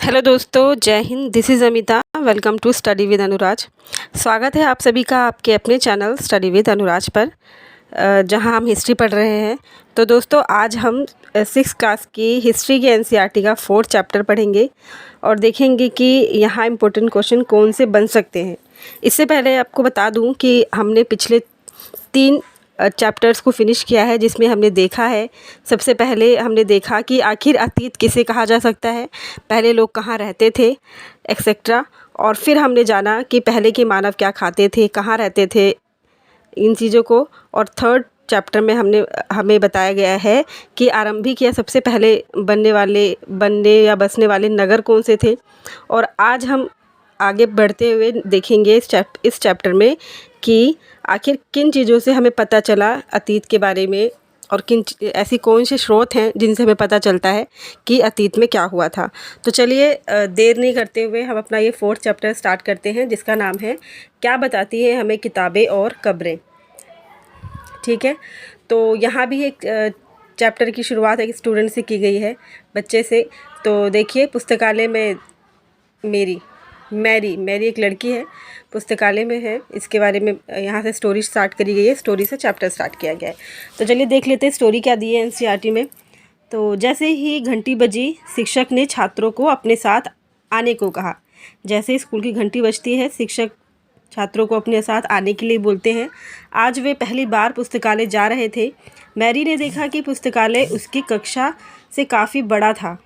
Hello दोस्तों, जय हिंद। This is Amita. Welcome to study with Anuraj. स्वागत है आप सभी का आपके अपने चैनल स्टडी विद अनुराज पर, जहां हम हिस्ट्री पढ़ रहे हैं। तो दोस्तों, आज हम 6th क्लास की हिस्ट्री के एनसीईआरटी का 4th चैप्टर पढ़ेंगे और देखेंगे कि यहाँ इम्पोर्टेंट क्वेश्चन कौन से बन सकते हैं। इससे पहले आपको बता दूं कि हमने पिछले 3 चैप्टर्स को फिनिश किया है, जिसमें हमने देखा है, सबसे पहले हमने देखा कि आखिर अतीत किसे कहा जा सकता है, पहले लोग कहाँ रहते थे, एक्सेट्रा। और फिर हमने जाना कि पहले के मानव क्या खाते थे, कहाँ रहते थे, इन चीज़ों को। और 3rd चैप्टर में हमें बताया गया है कि आरंभिक या सबसे पहले बनने या बसने वाले नगर कौन से थे। और आज हम आगे बढ़ते हुए देखेंगे इस चैप्टर में कि आखिर किन चीज़ों से हमें पता चला अतीत के बारे में, और ऐसी कौन से स्रोत हैं जिनसे हमें पता चलता है कि अतीत में क्या हुआ था। तो चलिए देर नहीं करते हुए हम अपना ये 4th चैप्टर स्टार्ट करते हैं, जिसका नाम है क्या बताती है हमें किताबें और कब्रें। ठीक है, तो यहाँ भी एक चैप्टर की शुरुआत एक स्टूडेंट से की गई है, बच्चे से। तो देखिए, पुस्तकालय में मैरी एक लड़की है, पुस्तकालय में है। इसके बारे में यहाँ से स्टोरी स्टार्ट करी गई है, स्टोरी से चैप्टर स्टार्ट किया गया है। तो चलिए देख लेते हैं स्टोरी क्या दी है एनसीईआरटी में। तो जैसे ही घंटी बजी, शिक्षक ने छात्रों को अपने साथ आने को कहा। जैसे ही स्कूल की घंटी बजती है, शिक्षक छात्रों को अपने साथ आने के लिए बोलते हैं। आज वे पहली बार पुस्तकालय जा रहे थे। मैरी ने देखा कि पुस्तकालय उसकी कक्षा से काफ़ी बड़ा था।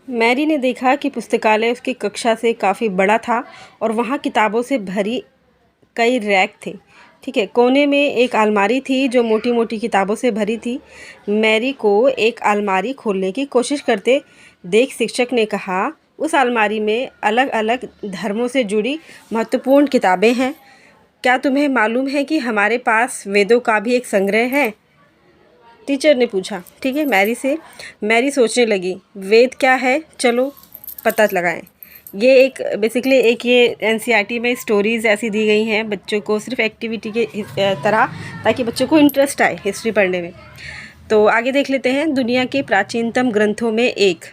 मैरी ने देखा कि पुस्तकालय उसकी कक्षा से काफ़ी बड़ा था और वहाँ किताबों से भरी कई रैक थे। ठीक है, कोने में एक अलमारी थी जो मोटी मोटी किताबों से भरी थी। मैरी को एक अलमारी खोलने की कोशिश करते देख शिक्षक ने कहा, उस अलमारी में अलग अलग धर्मों से जुड़ी महत्वपूर्ण किताबें हैं। क्या तुम्हें मालूम है कि हमारे पास वेदों का भी एक संग्रह है? टीचर ने पूछा। ठीक है, मैरी से। मैरी सोचने लगी, वेद क्या है, चलो पता लगाएं। ये एक बेसिकली ये एनसीईआरटी में स्टोरीज़ ऐसी दी गई हैं बच्चों को, सिर्फ एक्टिविटी के तरह, ताकि बच्चों को इंटरेस्ट आए हिस्ट्री पढ़ने में। तो आगे देख लेते हैं। दुनिया के प्राचीनतम ग्रंथों में एक,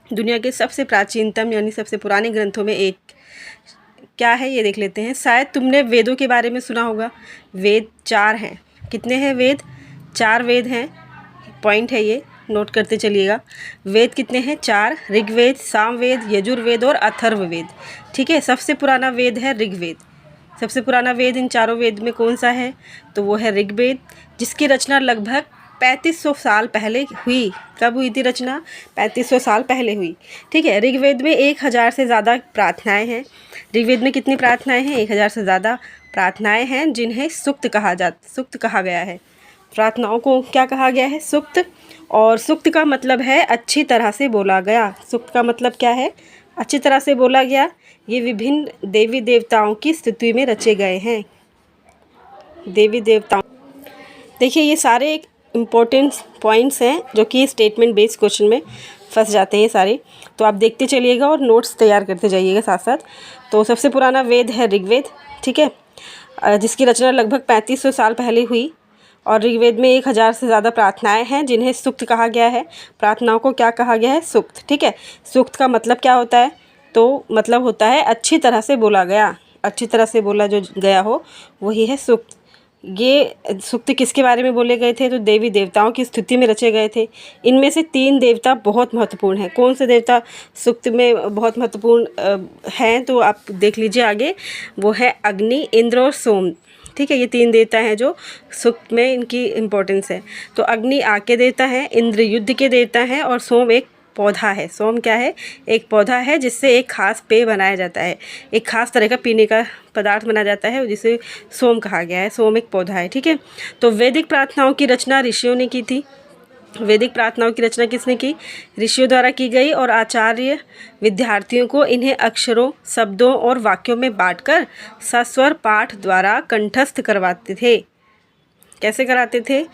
दुनिया के सबसे प्राचीनतम यानी सबसे पुराने ग्रंथों में एक क्या है, ये देख लेते हैं। शायद तुमने वेदों के बारे में सुना होगा। वेद 4 हैं। कितने हैं वेद? 4 वेद हैं। पॉइंट है, ये नोट करते चलिएगा। वेद कितने हैं? 4। ऋग्वेद, सामवेद, यजुर्वेद और अथर्ववेद। ठीक है, सबसे पुराना वेद है ऋग्वेद। सबसे पुराना वेद इन चारों वेद में कौन सा है? तो वो है ऋग्वेद, जिसकी रचना लगभग 3500 साल पहले हुई। कब हुई थी रचना? 3500 साल पहले हुई। ठीक है, ऋग्वेद में 1000 से ज़्यादा प्रार्थनाएं हैं। ऋग्वेद में कितनी प्रार्थनाएं हैं? 1000 से ज़्यादा प्रार्थनाएं हैं, जिन्हें सूक्त कहा गया है। प्रार्थनाओं को क्या कहा गया है? सूक्त। और सूक्त का मतलब है अच्छी तरह से बोला गया। सूक्त का मतलब क्या है? अच्छी तरह से बोला गया। ये विभिन्न देवी देवताओं की स्तुति में रचे गए हैं। देवी देवताओं, देखिए ये सारे एक इम्पोर्टेंट पॉइंट्स हैं जो कि स्टेटमेंट बेस्ड क्वेश्चन में फंस जाते हैं सारे। तो आप देखते चलिएगा और नोट्स तैयार करते जाइएगा साथ साथ। तो सबसे पुराना वेद है ऋग्वेद। ठीक है, जिसकी रचना लगभग 3500 साल पहले हुई। और ऋग्वेद में 1000 से ज़्यादा प्रार्थनाएं हैं, जिन्हें सूक्त कहा गया है। प्रार्थनाओं को क्या कहा गया है? सूक्त। ठीक है, सूक्त का मतलब क्या होता है? तो मतलब होता है अच्छी तरह से बोला गया, अच्छी तरह से बोला जो गया हो, वही है सूक्त। ये सूक्त किसके बारे में बोले गए थे? तो देवी देवताओं की स्तुति में रचे गए थे। इनमें से 3 देवता बहुत महत्वपूर्ण हैं। कौन से देवता सूक्त में बहुत महत्वपूर्ण हैं? तो आप देख लीजिए आगे। वो है अग्नि, इंद्र और सोम। ठीक है, ये 3 देवता हैं जो सूक्त में इनकी इम्पोर्टेंस है। तो अग्नि आग के देवता है, इंद्र युद्ध के देवता हैं, और सोम एक पौधा है। सोम क्या है? एक पौधा है जिससे एक खास पेय बनाया जाता है, एक खास तरह का पीने का पदार्थ बनाया जाता है, जिसे सोम कहा गया है। सोम एक पौधा है। ठीक है, तो वैदिक प्रार्थनाओं की रचना ऋषियों ने की थी। वैदिक प्रार्थनाओं की रचना किसने की? ऋषियों द्वारा की गई। और आचार्य विद्यार्थियों को इन्हें अक्षरों, शब्दों और वाक्यों में बांटकर सस्वर पाठ द्वारा कंठस्थ करवाते थे। कैसे कराते थे?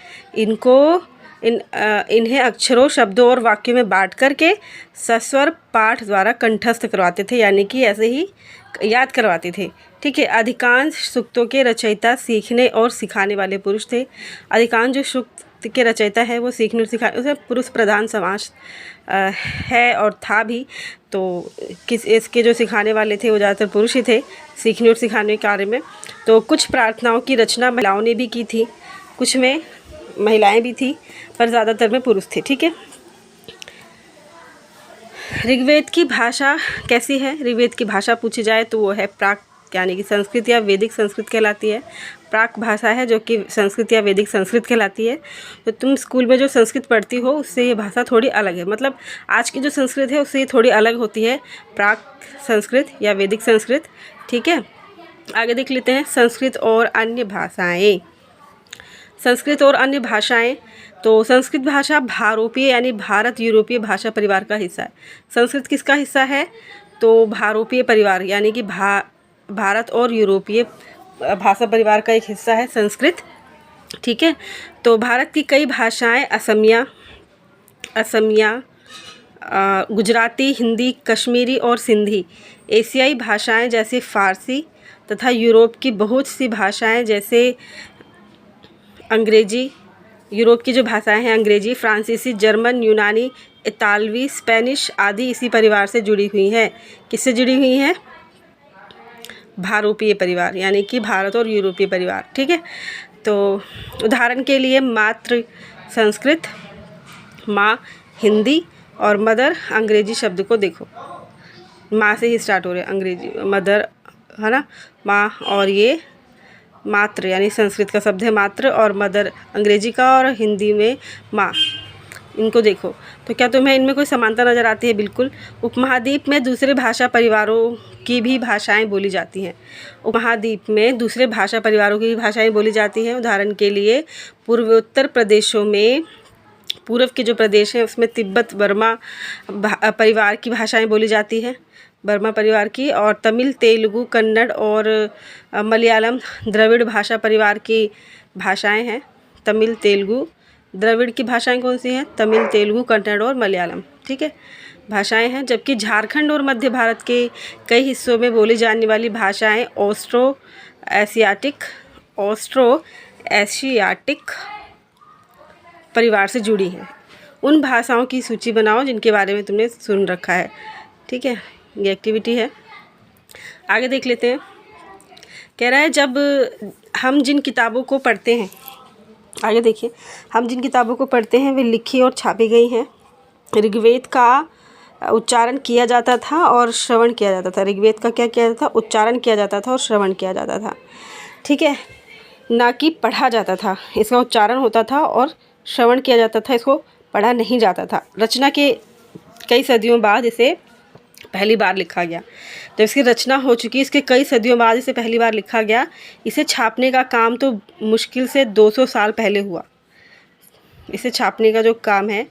इन्हें अक्षरों, शब्दों और वाक्यों में बांट करके सस्वर पाठ द्वारा कंठस्थ करवाते थे, यानी कि ऐसे ही याद करवाते थे। ठीक है, अधिकांश सूक्तों के रचयिता सीखने और सिखाने वाले पुरुष थे। अधिकांश जो सूक्त के रचयिता है वो सीखने और सिखाने, उसमें पुरुष प्रधान समाज है और था भी। तो इसके जो सिखाने वाले थे वो ज़्यादातर पुरुष ही थे सीखने और सिखाने के कार्य में। तो कुछ प्रार्थनाओं की रचना महिलाओं ने भी की थी, कुछ में महिलाएं भी थी, पर ज़्यादातर में पुरुष थे। ठीक है। ऋग्वेद की भाषा कैसी है? ऋग्वेद की भाषा पूछी जाए तो वो है प्राक, यानी कि संस्कृत या वैदिक संस्कृत कहलाती है। प्राक भाषा है जो कि संस्कृत या वैदिक संस्कृत कहलाती है। तो तुम स्कूल में जो संस्कृत पढ़ती हो उससे ये भाषा थोड़ी अलग है, मतलब आज की जो संस्कृत है उससे ये थोड़ी अलग होती है, प्राक संस्कृत या वैदिक संस्कृत। ठीक है। आगे देख लेते हैं संस्कृत और अन्य भाषाएं। संस्कृत और अन्य भाषाएं, तो संस्कृत भाषा भारोपीय यानी भारत यूरोपीय भाषा परिवार का हिस्सा है। संस्कृत किसका हिस्सा है? तो भारोपीय परिवार यानी कि भारत और यूरोपीय भाषा परिवार का एक हिस्सा है संस्कृत। ठीक है। तो भारत की कई भाषाएं असमिया, गुजराती, हिंदी, कश्मीरी और सिंधी, एशियाई भाषाएं जैसे फ़ारसी तथा यूरोप की बहुत सी भाषाएं जैसे अंग्रेजी, यूरोप की जो भाषाएं हैं अंग्रेजी, फ्रांसीसी, जर्मन, यूनानी, इतालवी, स्पेनिश आदि इसी परिवार से जुड़ी हुई हैं। किससे जुड़ी हुई हैं? भारोपीय परिवार यानी कि भारत और यूरोपीय परिवार। ठीक है। तो उदाहरण के लिए मातृ संस्कृत, माँ हिंदी और मदर अंग्रेजी शब्द को देखो, माँ से ही स्टार्ट हो रहे हैं अंग्रेजी, मदर है ना, माँ, और ये मातृ यानी संस्कृत का शब्द है मातृ, और मदर अंग्रेजी का, और हिंदी में माँ। इनको देखो तो क्या तुम्हें इनमें कोई समानता नज़र आती है? बिल्कुल। उपमहाद्वीप में दूसरे भाषा परिवारों की भी भाषाएं बोली जाती हैं। उपमहाद्वीप में दूसरे भाषा परिवारों की भी भाषाएं बोली जाती हैं। उदाहरण के लिए पूर्वोत्तर प्रदेशों में, पूर्व के जो प्रदेश हैं उसमें तिब्बत बर्मा परिवार की भाषाएं बोली जाती हैं, बर्मा परिवार की, और तमिल, तेलुगु, कन्नड़ और मलयालम द्रविड़ भाषा परिवार की भाषाएं हैं। तमिल, तेलुगु, द्रविड़ की भाषाएं कौन सी हैं? तमिल, तेलुगु, कन्नड़ और मलयालम। ठीक है, भाषाएं हैं। जबकि झारखंड और मध्य भारत के कई हिस्सों में बोली जाने वाली भाषाएं ऑस्ट्रो एशियाटिक परिवार से जुड़ी हैं। उन भाषाओं की सूची बनाओ जिनके बारे में तुमने सुन रखा है। ठीक है, ये एक्टिविटी है। आगे देख लेते हैं। कह रहा है जब हम जिन किताबों को पढ़ते हैं, आगे देखिए, हम जिन किताबों को पढ़ते हैं वे लिखी और छापी गई हैं। ऋग्वेद का उच्चारण किया जाता था और श्रवण किया जाता था। ऋग्वेद का क्या किया जाता था? उच्चारण किया जाता था और श्रवण किया जाता था। ठीक है, ना कि पढ़ा जाता था। इसका उच्चारण होता था और श्रवण किया जाता था, इसको पढ़ा नहीं जाता था। रचना के कई सदियों बाद इसे पहली बार लिखा गया। जब इसकी रचना हो चुकी, इसके कई सदियों बाद इसे पहली बार लिखा गया। इसे छापने का काम तो मुश्किल से 200 साल पहले हुआ। इसे छापने का जो काम है,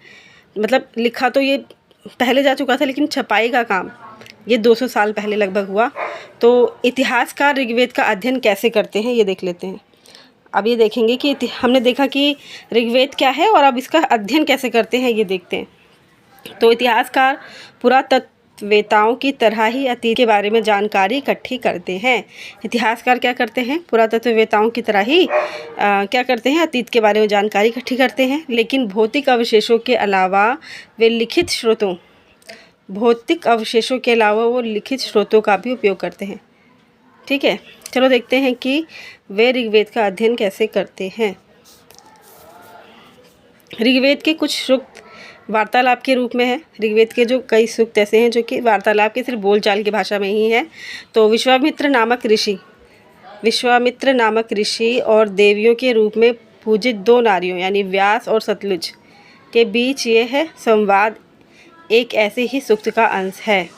मतलब लिखा तो ये पहले जा चुका था, लेकिन छपाई का काम ये 200 साल पहले लगभग हुआ। तो इतिहासकार ऋग्वेद का अध्ययन कैसे करते हैं ये देख लेते हैं। अब ये देखेंगे कि हमने देखा कि ऋग्वेद क्या है और अब इसका अध्ययन कैसे करते हैं ये देखते हैं। तो इतिहासकार पुरातत्ववेताओं की तरह ही अतीत के बारे में जानकारी इकट्ठी करते हैं। इतिहासकार क्या करते हैं? पुरातत्ववेताओं की तरह ही क्या करते हैं? अतीत के बारे में जानकारी इकट्ठी करते हैं, लेकिन भौतिक अवशेषों के अलावा वो लिखित स्रोतों का भी उपयोग करते हैं। ठीक है, चलो देखते हैं कि वे ऋग्वेद का अध्ययन कैसे करते हैं। ऋग्वेद के कुछ सूक्त वार्तालाप के रूप में है। ऋग्वेद के जो कई सूक्त ऐसे हैं जो कि वार्तालाप के, सिर्फ बोलचाल की भाषा में ही है। तो विश्वामित्र नामक ऋषि और देवियों के रूप में पूजित दो नारियों यानी व्यास और सतलुज के बीच ये है संवाद एक ऐसे ही सूक्त का अंश है।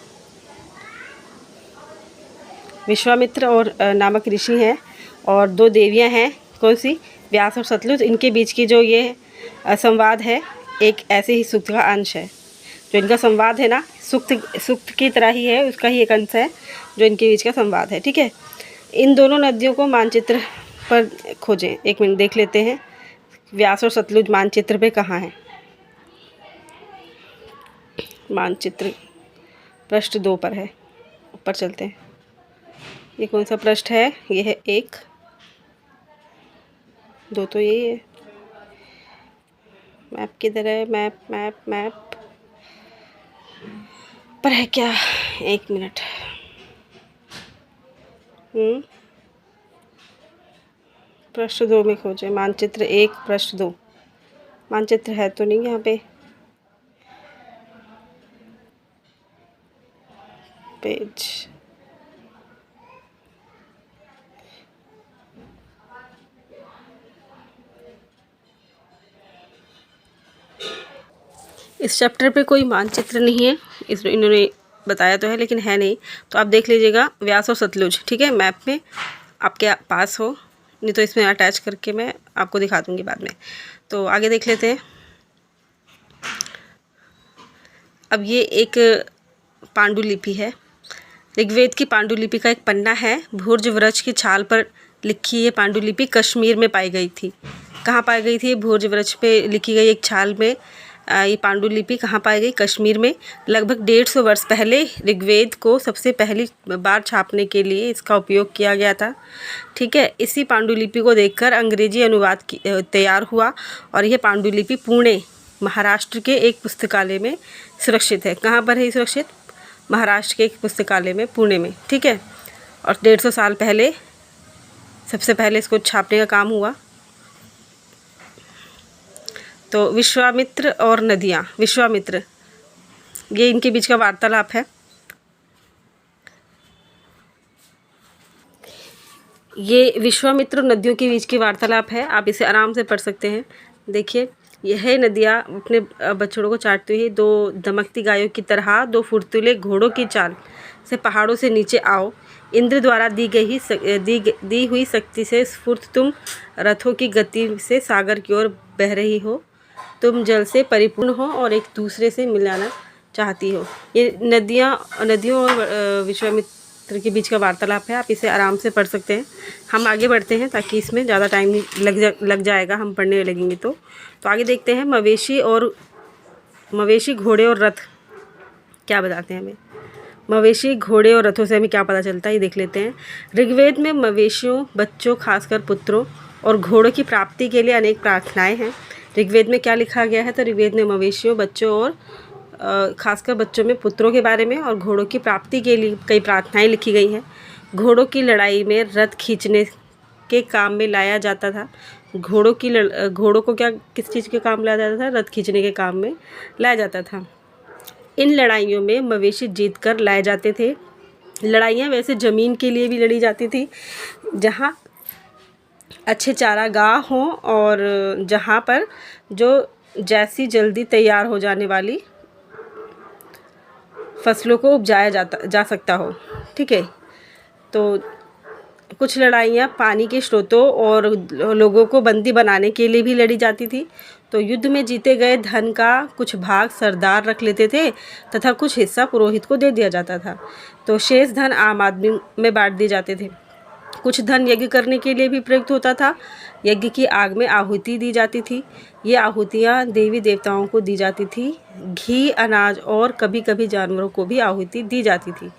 विश्वामित्र और नामक ऋषि हैं और दो देवियां हैं, कौन सी? व्यास और सतलुज। इनके बीच की जो ये संवाद है एक ऐसे ही सूक्त का अंश है। जो इनका संवाद है ना, सूक्त की तरह ही है, उसका ही एक अंश है जो इनके बीच का संवाद है। ठीक है, इन दोनों नदियों को मानचित्र पर खोजें। एक मिनट देख लेते हैं व्यास और सतलुज मानचित्र पे कहाँ है। मानचित्र पृष्ठ 2 पर है, ऊपर चलते हैं। ये कौन सा पृष्ठ है? ये है 1, 2 तो यही है। मैप किधर है? मैप मैप मैप पर है क्या? 1 मिनट। पृष्ठ 2 में खोजे मानचित्र 1 पृष्ठ 2। मानचित्र है तो नहीं यहाँ पे। पेज इस चैप्टर पे कोई मानचित्र नहीं है, इस इन्होंने बताया तो है लेकिन है नहीं, तो आप देख लीजिएगा व्यास और सतलुज, ठीक है, मैप में आपके पास हो, नहीं तो इसमें अटैच करके मैं आपको दिखा दूँगी बाद में। तो आगे देख लेते हैं। अब ये एक पांडुलिपि है, ऋग्वेद की पांडुलिपि का एक पन्ना है। भूर्ज वृक्ष की छाल पर लिखी ये पांडुलिपि कश्मीर में पाई गई थी। कहाँ पाई गई थी? भूर्ज वृक्ष पे लिखी गई एक छाल में ये पांडुलिपि कहाँ पाई गई? कश्मीर में। लगभग 150 वर्ष पहले ऋग्वेद को सबसे पहली बार छापने के लिए इसका उपयोग किया गया था, ठीक है। इसी पांडुलिपि को देखकर अंग्रेजी अनुवाद तैयार हुआ और यह पांडुलिपि पुणे महाराष्ट्र के एक पुस्तकालय में सुरक्षित है। कहाँ पर है सुरक्षित? महाराष्ट्र के एक पुस्तकालय में, पुणे में, ठीक है। और 150 साल पहले सबसे पहले इसको छापने का काम हुआ। तो विश्वामित्र और नदियाँ, विश्वामित्र, ये इनके बीच का वार्तालाप है। ये विश्वामित्र नदियों के बीच की वार्तालाप है, आप इसे आराम से पढ़ सकते हैं। देखिए, यह नदियाँ अपने बछड़ों को चाटती हुई 2 दमकती गायों की तरह 2 फुर्तीले घोड़ों की चाल से पहाड़ों से नीचे आओ। इंद्र द्वारा दी हुई शक्ति से स्फूर्त तुम रथों की गति से सागर की ओर बह रही हो। तुम जल से परिपूर्ण हो और एक दूसरे से मिलाना चाहती हो। ये नदियों और विश्वामित्र के बीच का वार्तालाप है, आप इसे आराम से पढ़ सकते हैं। हम आगे बढ़ते हैं ताकि इसमें ज़्यादा टाइम लग जाएगा, हम पढ़ने लगेंगे तो आगे देखते हैं। मवेशी घोड़े और रथ क्या बताते हैं हमें? मवेशी घोड़े और रथों से हमें क्या पता चलता है, ये देख लेते हैं। ऋग्वेद में मवेशियों, बच्चों, खासकर पुत्रों और घोड़ों की प्राप्ति के लिए अनेक प्रार्थनाएं हैं। ऋग्वेद में क्या लिखा गया है? तो ऋग्वेद में मवेशियों, बच्चों और खासकर बच्चों में पुत्रों के बारे में और घोड़ों की प्राप्ति के लिए कई प्रार्थनाएं लिखी गई हैं। घोड़ों की लड़ाई में रथ खींचने के काम में लाया जाता था। घोड़ों को किस चीज़ के काम लाया जाता था? रथ खींचने के काम में लाया जाता था। इन लड़ाइयों में मवेशी जीत कर लाए जाते थे। लड़ाइयाँ वैसे ज़मीन के लिए भी लड़ी जाती थी, जहाँ अच्छे चारागाह हों और जहाँ पर जैसी जल्दी तैयार हो जाने वाली फसलों को उपजाया जा सकता हो, ठीक है। तो कुछ लड़ाइयाँ पानी के स्रोतों और लोगों को बंदी बनाने के लिए भी लड़ी जाती थी। तो युद्ध में जीते गए धन का कुछ भाग सरदार रख लेते थे तथा कुछ हिस्सा पुरोहित को दे दिया जाता था। तो शेष धन आम आदमी में बांट दिए जाते थे। कुछ धन यज्ञ करने के लिए भी प्रयुक्त होता था। यज्ञ की आग में आहुति दी जाती थी। ये आहुतियाँ देवी देवताओं को दी जाती थी। घी, अनाज और कभी कभी जानवरों को भी आहुति दी जाती थी,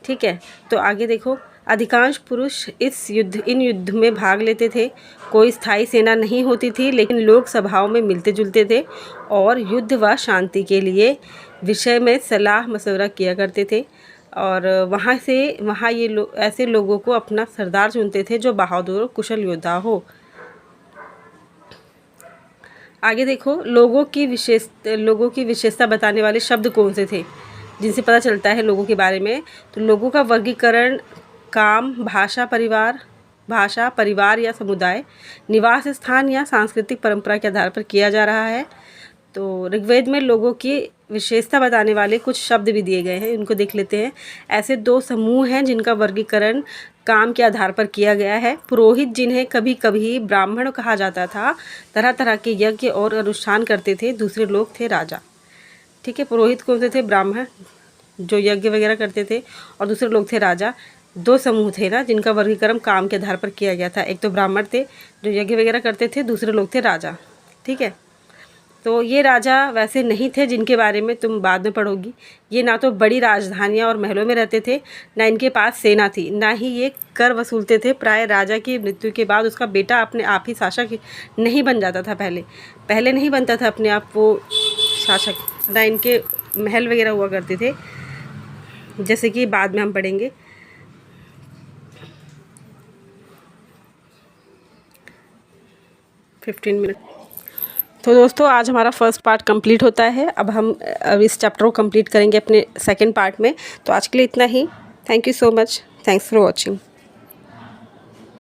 ठीक है। तो आगे देखो, अधिकांश पुरुष इन युद्ध में भाग लेते थे। कोई स्थायी सेना नहीं होती थी, लेकिन लोग सभाओं में मिलते जुलते थे और युद्ध व शांति के लिए विषय में सलाह मशवरा किया करते थे। और वहाँ ये ऐसे लोगों को अपना सरदार चुनते थे जो बहादुर और कुशल योद्धा हो। आगे देखो, लोगों की विशेषता बताने वाले शब्द कौन से थे जिनसे पता चलता है लोगों के बारे में? तो लोगों का वर्गीकरण काम, भाषा, परिवार या समुदाय, निवास स्थान या सांस्कृतिक परंपरा के आधार पर किया जा रहा है। तो ऋग्वेद में लोगों की विशेषता बताने वाले कुछ शब्द भी दिए गए हैं, उनको देख लेते हैं। ऐसे 2 समूह हैं जिनका वर्गीकरण काम के आधार पर किया गया है। पुरोहित, जिन्हें कभी कभी ब्राह्मण कहा जाता था, तरह तरह के यज्ञ और अनुष्ठान करते थे। दूसरे लोग थे राजा, ठीक है। पुरोहित कौन से थे? ब्राह्मण, जो यज्ञ वगैरह करते थे, और दूसरे लोग थे राजा। 2 समूह थे ना जिनका वर्गीकरण काम के आधार पर किया गया था। एक तो ब्राह्मण थे जो यज्ञ वगैरह करते थे, दूसरे लोग थे राजा, ठीक है। तो ये राजा वैसे नहीं थे जिनके बारे में तुम बाद में पढ़ोगी। ये ना तो बड़ी राजधानियाँ और महलों में रहते थे, ना इनके पास सेना थी, ना ही ये कर वसूलते थे। प्राय राजा की मृत्यु के बाद उसका बेटा अपने आप ही शासक नहीं बन जाता था। पहले नहीं बनता था अपने आप वो शासक, ना इनके महल वगैरह हुआ करते थे, जैसे कि बाद में हम पढ़ेंगे। Fifteen minute. तो दोस्तों आज हमारा फर्स्ट पार्ट कंप्लीट होता है। अब इस चैप्टर को कंप्लीट करेंगे अपने सेकंड पार्ट में। तो आज के लिए इतना ही। Thank you so much. Thanks for watching.